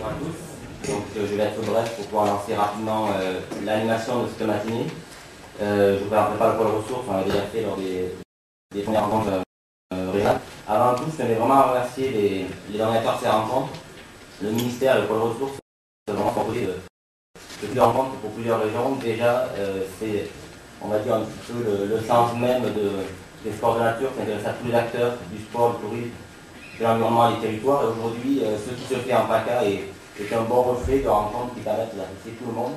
Bonjour à tous. Donc, je vais être bref pour pouvoir lancer rapidement l'animation de cette matinée. Je ne vous présenterai pas le pôle ressources, on l'a déjà fait lors des premières rencontres régionales. Avant tout, je tenais vraiment à remercier les organisateurs de ces rencontres, le ministère et le pôle ressources, vraiment proposé de plusieurs rencontres pour plusieurs régions. Déjà, c'est, on va dire, un petit peu le sens même des sports de nature qui intéresse à tous les acteurs du sport, du tourisme, de l'environnement et des territoires. Et aujourd'hui, ce qui se fait en PACA est un bon reflet de rencontres qui permettent d'apprécier tout le monde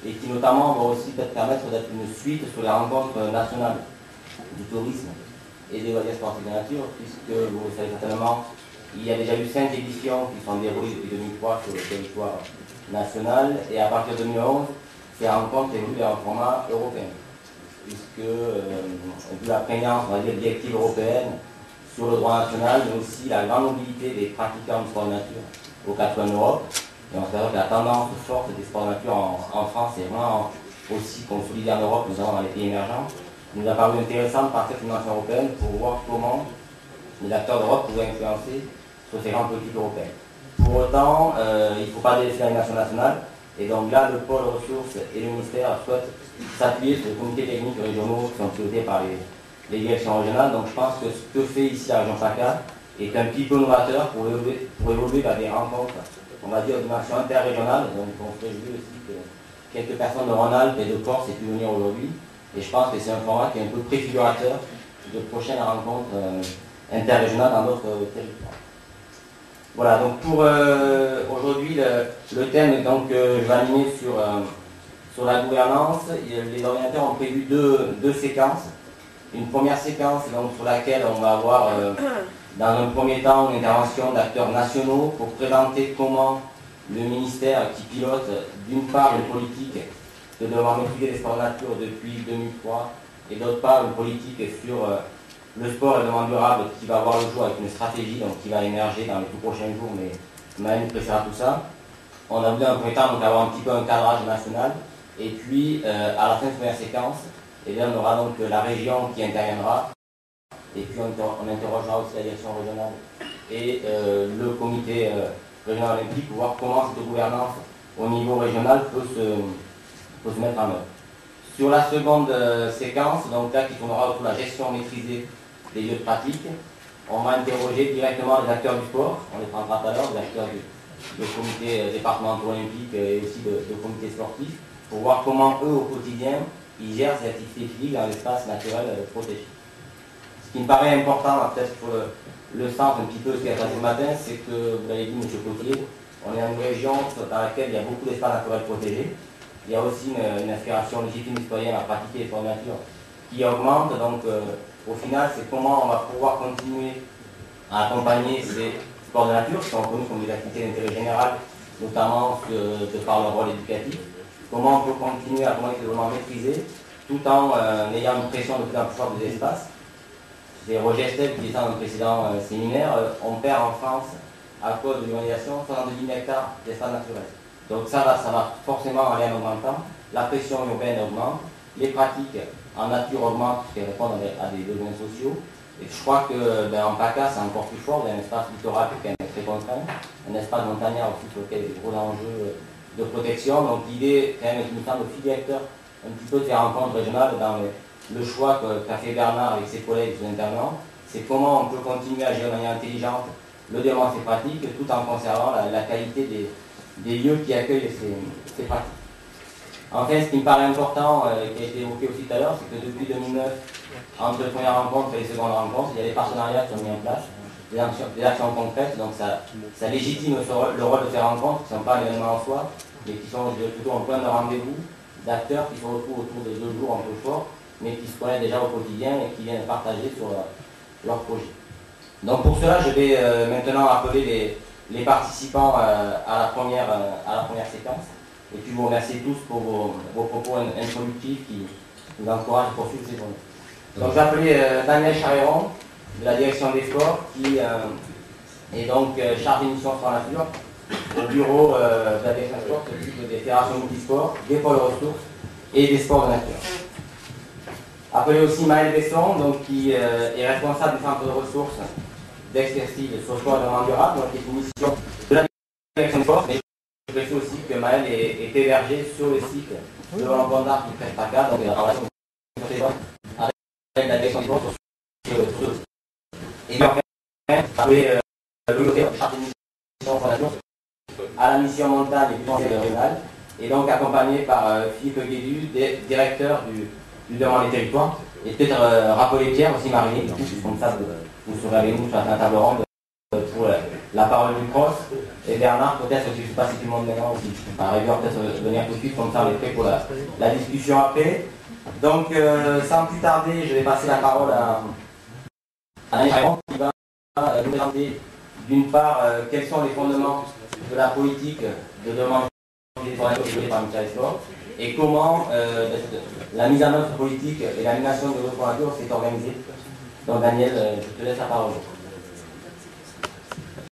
et qui notamment vont aussi peut-être permettre d'être une suite sur les rencontres nationales du tourisme et des loisirs sportifs de nature, puisque vous le savez certainement, il y a déjà eu 5 éditions qui sont déroulées depuis 2003 sur le territoire national, et à partir de 2011, ces rencontres évoluent vers un format européen, puisque vu la prégnance, on va dire, directive européenne sur le droit national, mais aussi la grande mobilité des pratiquants du sport de nature aux 4 coins d'Europe. Et on s'aperçoit que la tendance forte des sports de nature en France est vraiment aussi consolidée en Europe, notamment dans les pays émergents. Il nous a paru intéressant de partir de cette dimension européenne pour voir comment les acteurs d'Europe pouvaient influencer sur ces grandes politiques européennes. Pour autant, il ne faut pas délaisser l'animation nationale. Et donc là, le pôle ressources et le ministère souhaitent s'appuyer sur les comités techniques régionaux qui sont pilotés par les directions régionales. Donc je pense que ce que fait ici la région PACA est un petit peu novateur pour évoluer vers des rencontres, on va dire, de dimension interrégionale. Donc on se réjouit aussi que quelques personnes de Rhône-Alpes et de Corse aient pu venir aujourd'hui. Et je pense que c'est un format qui est un peu préfigurateur de prochaines rencontres interrégionales dans d'autres territoires. Voilà, donc pour aujourd'hui, le thème donc, je vais animer sur la gouvernance. Les organisateurs ont prévu deux séquences. Une première séquence donc, sur laquelle on va avoir dans un premier temps une intervention d'acteurs nationaux pour présenter comment le ministère qui pilote d'une part une politique de devoir maîtriser les sports de nature depuis 2003 et d'autre part une politique sur le sport et le développement durable qui va avoir le jour avec une stratégie donc, qui va émerger dans les tout prochains jours, mais Maëlle précisera tout ça. On a voulu en premier temps donc, avoir un petit peu un cadrage national et puis à la fin de cette première séquence, et bien, on aura donc la région qui interviendra et puis on interrogera aussi la direction régionale et le comité régional olympique pour voir comment cette gouvernance au niveau régional peut se mettre en œuvre. Sur la seconde séquence, donc là qui tournera autour de la gestion maîtrisée des lieux de pratique, on va interroger directement les acteurs du sport, on les prendra tout à l'heure, les acteurs du comité départemental olympique et aussi de comité sportif, pour voir comment eux au quotidien ils gèrent ces activités physiques dans l'espace naturel protégé. Ce qui me paraît important, peut-être pour le sens un petit peu de ce qui a passé ce matin, c'est que, vous l'avez dit, M. Potier, on est dans une région dans laquelle il y a beaucoup d'espaces naturels protégés. Il y a aussi une aspiration légitime citoyenne à pratiquer les sports de nature qui augmente. Donc, au final, c'est comment on va pouvoir continuer à accompagner ces sports de nature qui sont reconnus comme des activités d'intérêt général, notamment de par leur rôle éducatif. Comment on peut continuer à accompagner ce développement maîtrisé tout en ayant une pression de plus en plus forte des espaces. C'est Roger Estelle qui disait dans le précédent séminaire, on perd en France, à cause de l'urbanisation, 70 000 hectares d'espace naturel. Donc ça va forcément aller en augmentant, la pression urbaine augmente, les pratiques en nature augmentent qui répondent à des besoins sociaux. Et je crois que en PACA c'est encore plus fort, il y a un espace littoral qui est très contraint, un espace montagnard aussi sur lequel il y a des gros enjeux de protection. Donc l'idée, quand même, est une forme de fil directeur un petit peu de ces rencontres régionales dans le choix qu'a fait Bernard avec ses collègues et ses intervenants, c'est comment on peut continuer à gérer de manière intelligente le développement de ces pratiques tout en conservant la qualité des lieux qui accueillent ces pratiques. Enfin, ce qui me paraît important, qui a été évoqué aussi tout à l'heure, c'est que depuis 2009, entre les premières rencontres et les secondes rencontres, il y a des partenariats qui sont mis en place, des actions concrètes, donc ça légitime le rôle de ces rencontres, qui ne sont pas un événement en soi, mais qui sont plutôt un point de rendez-vous d'acteurs qui se retrouvent autour de 2 jours un peu forts, mais qui se connaissent déjà au quotidien et qui viennent partager sur leur projet. Donc pour cela, je vais maintenant appeler les participants à la première séquence, et puis vous remercier tous pour vos propos introductifs qui nous encouragent à poursuivre ces journées. Donc je vais appeler Daniel Charéron, de la direction des sports, qui est donc chargé de mission sur la nature, au bureau de la direction des sports, qui s'occupe des fédérations multisports, des pôles ressources et des sports de nature. Appelé aussi Maëlle Besson, donc, qui est responsable du centre de ressources d'expertise sur le sport et le développement durable, donc qui est une mission de la direction du sport, mais je précise aussi que Maël est hébergé sur le site de l'emploi d'art qui prête PACA, donc en relation avec la direction du sport sur ce site. Et puis après, à la mission montagne et du conseil régional, et donc accompagné par Philippe Guédu, directeur du Demande des territoires, et peut-être rappeler Pierre aussi Marie, comme ça vous serez avec nous sur la table ronde pour la parole du cross, et Bernard peut-être, je ne sais pas si tout le monde maintenant aussi, par rigueur peut-être venir tout de suite, comme ça on est prêt pour la discussion après. Donc sans plus tarder, je vais passer la parole à Alain Charon qui va nous présenter d'une part quels sont les fondements de la politique de demande développée par Michael Sport et comment la mise en œuvre politique et l'animation de votre nature s'est organisée. Donc Daniel, je te laisse la parole.